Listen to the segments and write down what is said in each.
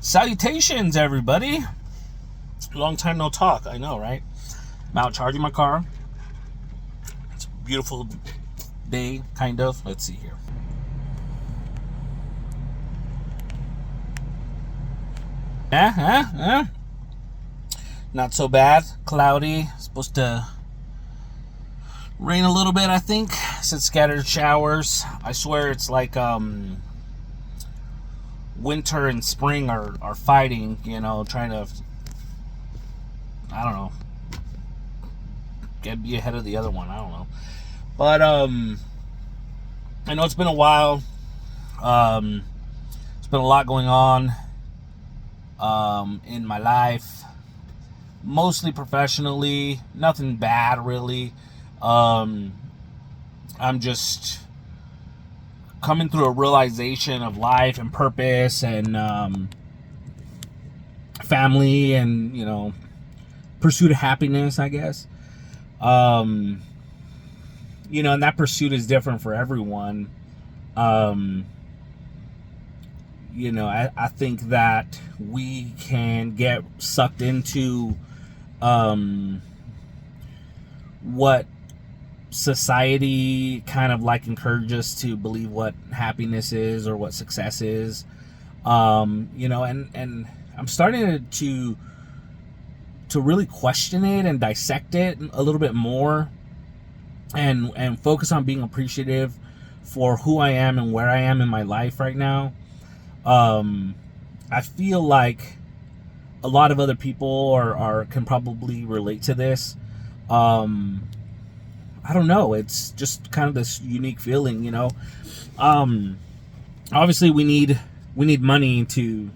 Salutations, everybody. Long time no talk, I know, right? I'm out charging my car. It's a beautiful day, kind of. Let's see here. Not so bad. Cloudy. Supposed to rain a little bit, I think. Said scattered showers. I swear it's like winter and spring are fighting, trying to, I don't know, be ahead of the other one. I don't know. But I know it's been a while. It's been a lot going on in my life, mostly professionally. Nothing bad, really. I'm just coming through a realization of life and purpose and family and, pursuit of happiness, I guess. And that pursuit is different for everyone. I think that we can get sucked into what society kind of like encourages us to believe what happiness is or what success is. And I'm starting to really question it and dissect it a little bit more and focus on being appreciative for who I am and where I am in my life right now. I feel like a lot of other people can probably relate to this. I don't know. It's just kind of this unique feeling, Obviously, we need money to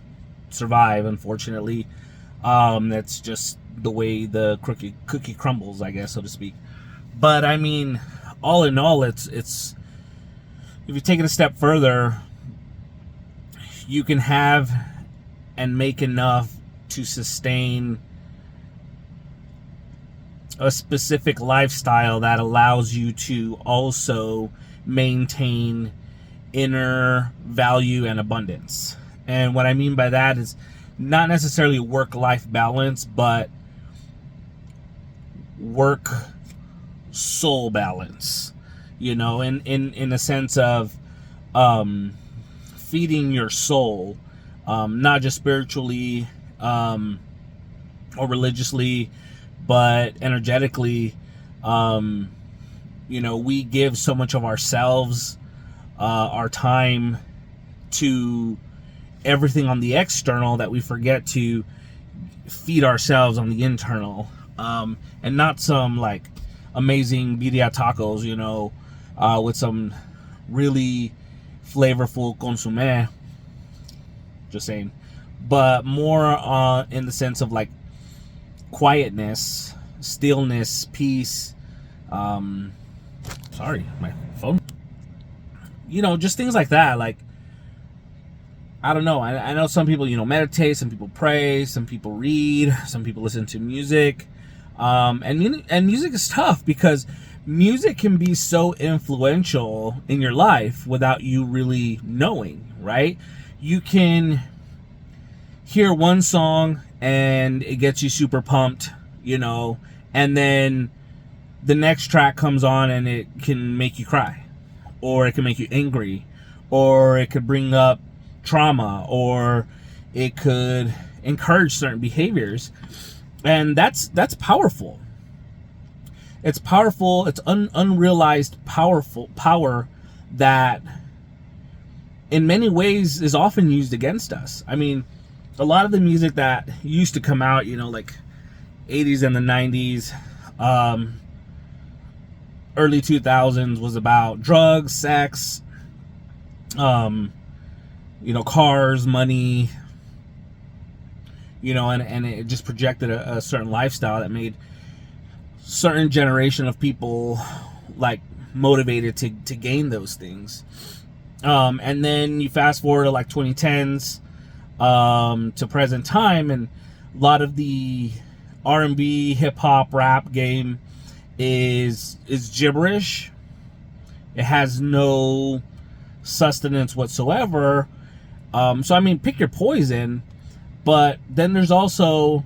survive. Unfortunately, that's just the way the cookie crumbles, I guess, so to speak. But I mean, all in all, it's if you take it a step further, you can have and make enough to sustain a specific lifestyle that allows you to also maintain inner value and abundance. And what I mean by that is not necessarily work-life balance, but work-soul balance, in a sense of feeding your soul, not just spiritually or religiously, but energetically. We give so much of ourselves, our time, to everything on the external that we forget to feed ourselves on the internal. And not some like amazing birria tacos, with some really flavorful consommé, just saying, but more in the sense of like quietness, stillness, peace. Sorry, my phone. Just things like that. Like, I don't know. I know some people, meditate, some people pray, some people read, some people listen to music. And music is tough because music can be so influential in your life without you really knowing, right? You can hear one song and it gets you super pumped, and then the next track comes on and it can make you cry, or it can make you angry, or it could bring up trauma, or it could encourage certain behaviors. And that's powerful. It's powerful. It's unrealized power that in many ways is often used against us. I mean, a lot of the music that used to come out, like 80s and the 90s, early 2000s, was about drugs, sex, cars, money, and it just projected a certain lifestyle that made certain generation of people like motivated to gain those things. And then you fast forward to like 2010s to present time, and a lot of the R&B, hip hop, rap game is gibberish. It has no sustenance whatsoever. So I mean, pick your poison. But then there's also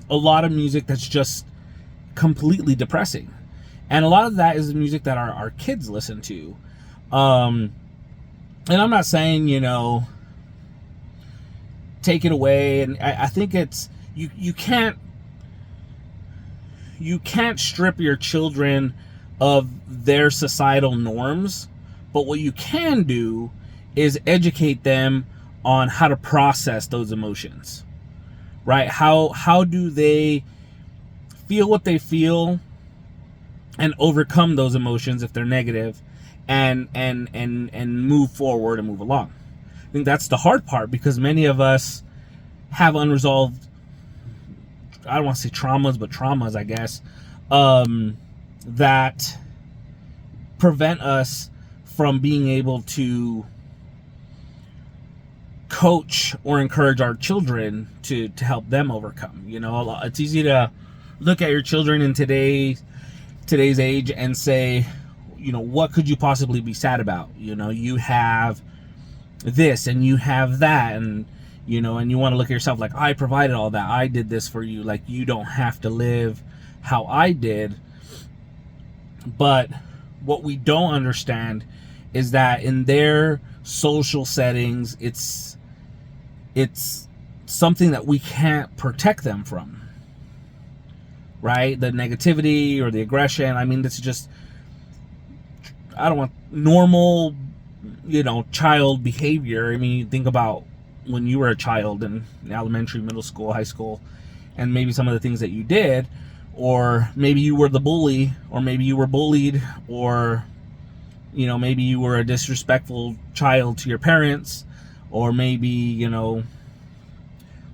a lot of music that's just completely depressing. And a lot of that is music that our kids listen to. And I'm not saying, take it away. And I think it's, you can't strip your children of their societal norms. But what you can do is educate them on how to process those emotions, right? How do they feel what they feel and overcome those emotions if they're negative, and move forward and move along. I think that's the hard part, because many of us have unresolved, I don't want to say traumas, but traumas, I guess, that prevent us from being able to coach or encourage our children to help them overcome. It's easy to look at your children in today's age and say, what could you possibly be sad about? You have this and you have that, and and you want to look at yourself like, I provided all that, I did this for you, like you don't have to live how I did. But what we don't understand is that in their social settings, it's something that we can't protect them from, right? The negativity or the aggression. I mean, it's just, I don't want normal, child behavior. I mean, you think about when you were a child in elementary, middle school, high school, and maybe some of the things that you did, or maybe you were the bully, or maybe you were bullied, or maybe you were a disrespectful child to your parents, or maybe,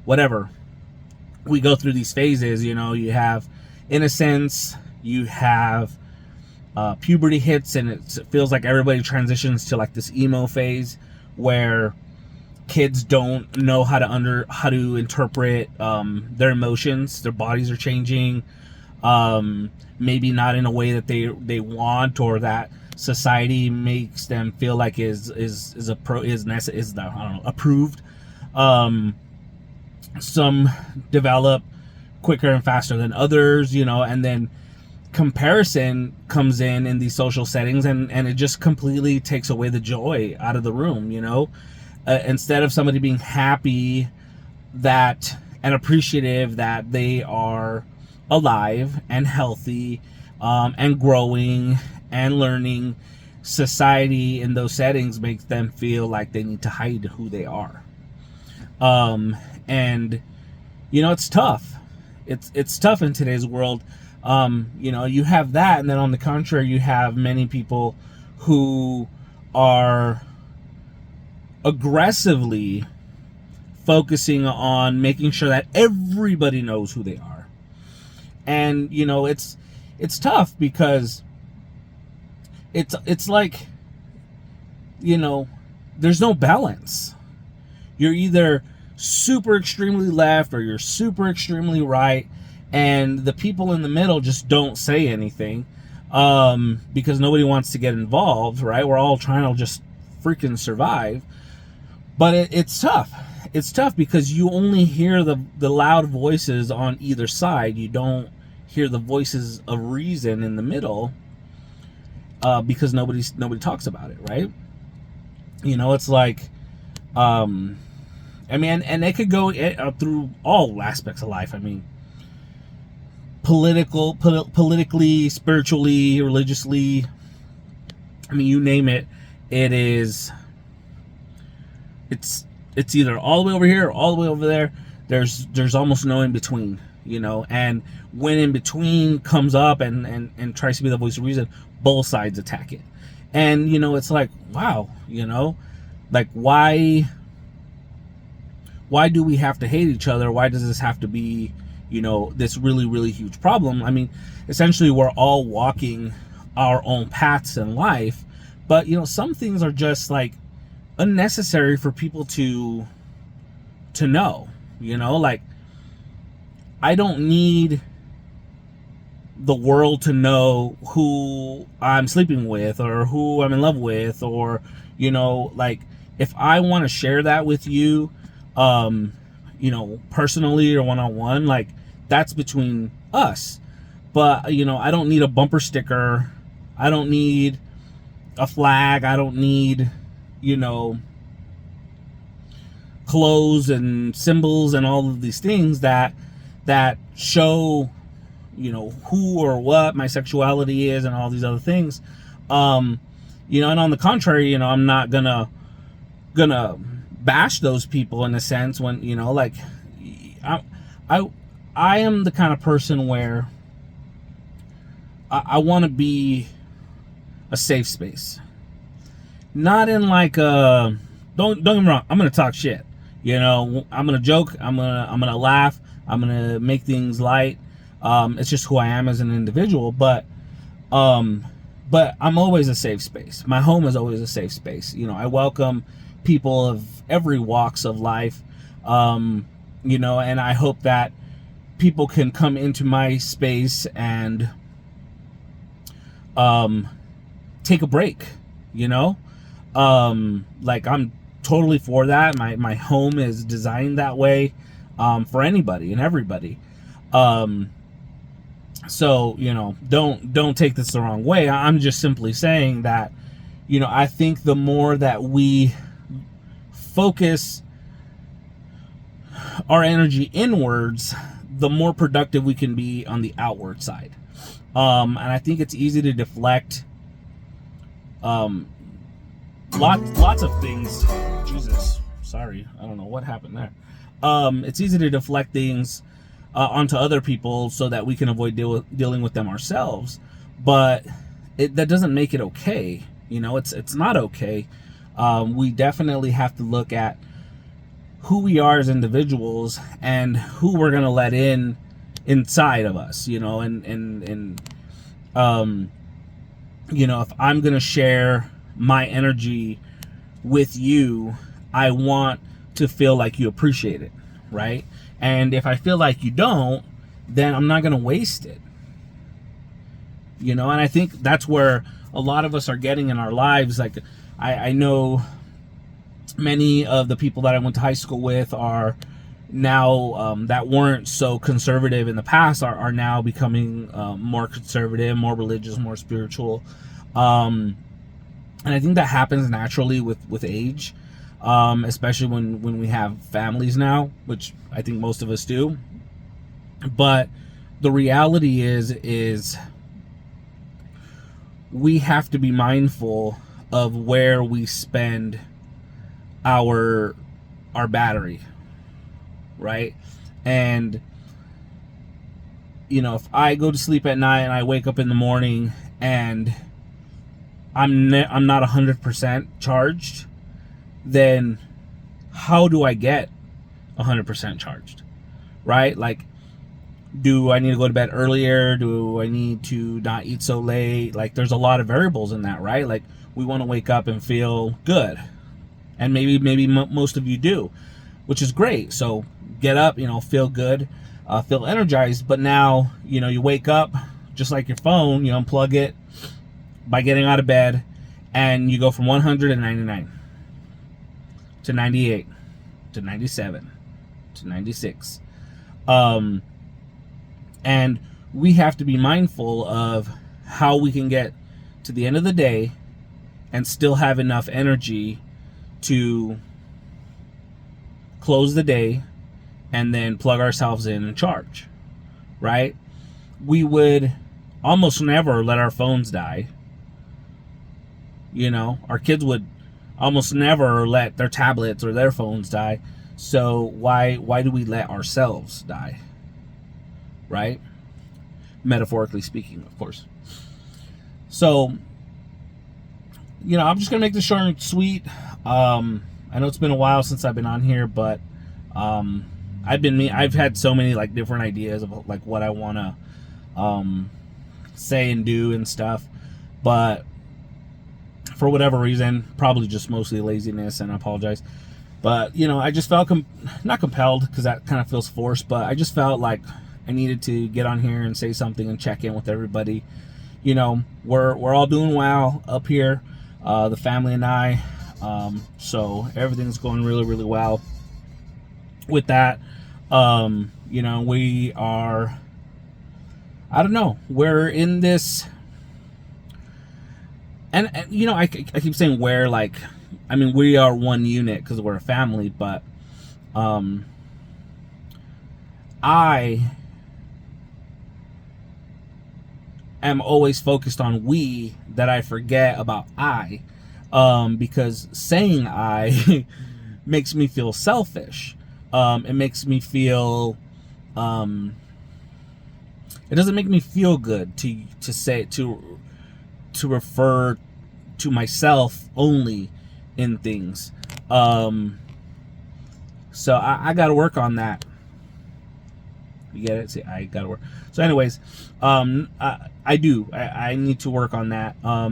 whatever. We go through these phases, you have innocence, you have puberty hits, and it feels like everybody transitions to like this emo phase where kids don't know how to interpret their emotions. Their bodies are changing, maybe not in a way that they want, or that society makes them feel like is approved. Some develop quicker and faster than others, and then comparison comes in these social settings, and it just completely takes away the joy out of the room. Instead of somebody being happy and appreciative that they are alive and healthy, and growing and learning, society in those settings makes them feel like they need to hide who they are. And it's tough. It's tough in today's world. You have that, and then on the contrary, you have many people who are aggressively focusing on making sure that everybody knows who they are. And it's tough, because it's like, there's no balance. You're either super extremely left or you're super extremely right, and the people in the middle just don't say anything, because nobody wants to get involved, right? We're all trying to just freaking survive. But it's tough. It's tough because you only hear the loud voices on either side. You don't hear the voices of reason in the middle, because nobody talks about it, right? It's like, I mean, and it could go through all aspects of life. I mean, politically, spiritually, religiously. I mean, you name it. It's either all the way over here or all the way over there. There's almost no in between, and when in between comes up and tries to be the voice of reason, both sides attack it. And it's like, wow, like why do we have to hate each other? Why does this have to be this really, really huge problem? I mean, essentially we're all walking our own paths in life, but some things are just like unnecessary for people to know. Like, I don't need the world to know who I'm sleeping with or who I'm in love with, or like, if I want to share that with you, personally or one-on-one, like that's between us. But I don't need a bumper sticker. I don't need a flag. I don't need clothes and symbols and all of these things that show who or what my sexuality is and all these other things. And on the contrary, I'm not gonna bash those people in a sense when like I am the kind of person where I want to be a safe space, not in like a don't get me wrong, I'm gonna talk shit, I'm gonna joke, I'm gonna laugh, I'm gonna make things light. It's just who I am as an individual, but I'm always a safe space. My home is always a safe space. I welcome people of every walks of life, and I hope that people can come into my space and take a break, like I'm totally for that. My home is designed that way, for anybody and everybody. So, don't take this the wrong way. I'm just simply saying that, I think the more that we focus our energy inwards, the more productive we can be on the outward side. And I think it's easy to deflect lots of things. Jesus, sorry, I don't know what happened there. It's easy to deflect things onto other people so that we can avoid dealing with them ourselves, but that doesn't make it okay. It's not okay. We definitely have to look at who we are as individuals and who we're gonna let inside of us, and if I'm gonna share my energy with you, I want to feel like you appreciate it, right? And if I feel like you don't, then I'm not gonna waste it. And I think that's where a lot of us are getting in our lives. Like I know many of the people that I went to high school with are now, that weren't so conservative in the past, are now becoming more conservative, more religious, more spiritual. And I think that happens naturally with age, especially when we have families now, which I think most of us do. But the reality is we have to be mindful of where we spend our battery, right? And if I go to sleep at night and I wake up in the morning and I'm not 100% charged, then how do I get 100% charged, right? Like, do I need to go to bed earlier? Do I need to not eat so late? Like, there's a lot of variables in that, right? Like, we want to wake up and feel good, and maybe most of you do, which is great. So get up, feel good, feel energized. But now, you wake up just like your phone, you unplug it by getting out of bed, and you go from 199 to 98 to 97 to 96. And we have to be mindful of how we can get to the end of the day and still have enough energy to close the day and then plug ourselves in and charge, right? We would almost never let our phones die. Our kids would almost never let their tablets or their phones die. So why do we let ourselves die? Right? Metaphorically speaking, of course. So, I'm just gonna make this short and sweet. I know it's been a while since I've been on here, but I've had so many like different ideas of like what I want to say and do and stuff, but for whatever reason, probably just mostly laziness, and I apologize. But I just felt not compelled, because that kind of feels forced, but I just felt like I needed to get on here and say something and check in with everybody. We're all doing well up here, the family and I. So everything's going really, really well. with that. We are, I don't know, we're in this, and I keep saying we're, like, I mean, we are one unit because we're a family, but I am always focused on we, that I forget about I, because saying I makes me feel selfish. It makes me feel, it doesn't make me feel good to say, to refer to myself only in things. So I got to work on that. You get it? See, I got to work. So, anyways, I do. I need to work on that. A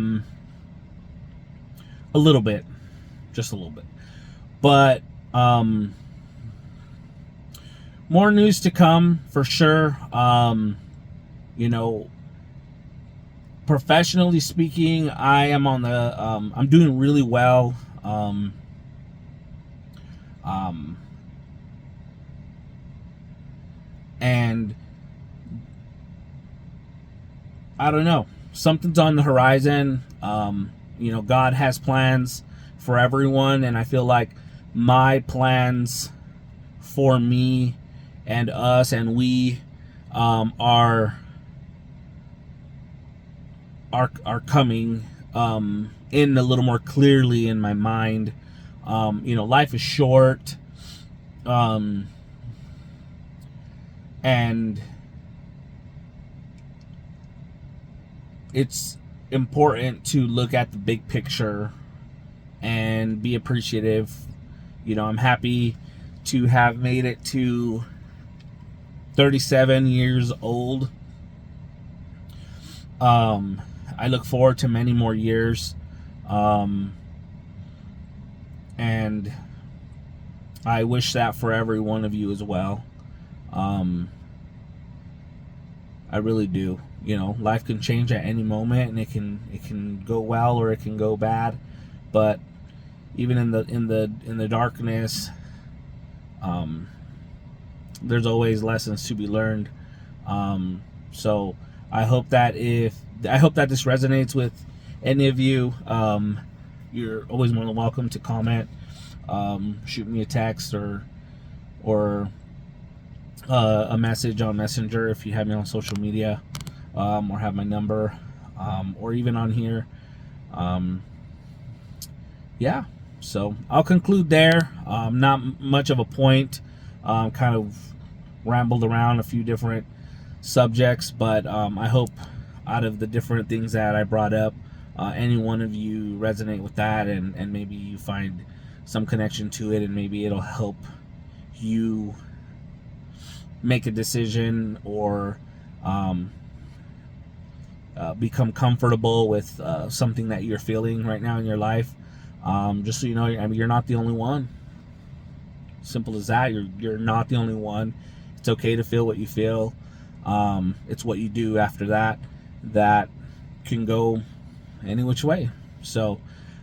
little bit, just a little bit. But more news to come for sure. Professionally speaking, I am on the. I'm doing really well. And I don't know, something's on the horizon. God has plans for everyone, and I feel like my plans for me and us and we are coming in a little more clearly in my mind. Life is short, and it's important to look at the big picture and be appreciative. I'm happy to have made it to 37 years old. I look forward to many more years. And I wish that for every one of you as well. I really do. Life can change at any moment, and it can go well or it can go bad. But even in the darkness, there's always lessons to be learned. So I hope that this resonates with any of you. You're always more than welcome to comment, shoot me a text or a message on Messenger if you have me on social media, or have my number, or even on here. Yeah, so I'll conclude there. Not much of a point. Kind of rambled around a few different subjects, but I hope out of the different things that I brought up, any one of you resonate with that, and maybe you find some connection to it, and maybe it'll help you make a decision or become comfortable with something that you're feeling right now in your life. Just so you know, you're not the only one. Simple as that. You're not the only one. It's okay to feel what you feel. It's what you do after that can go any which way. So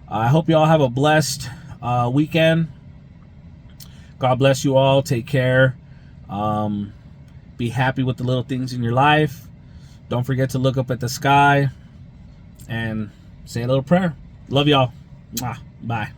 I hope you all have a blessed weekend. God bless you all. Take care. Be happy with the little things in your life. Don't forget to look up at the sky and say a little prayer. Love y'all. Bye.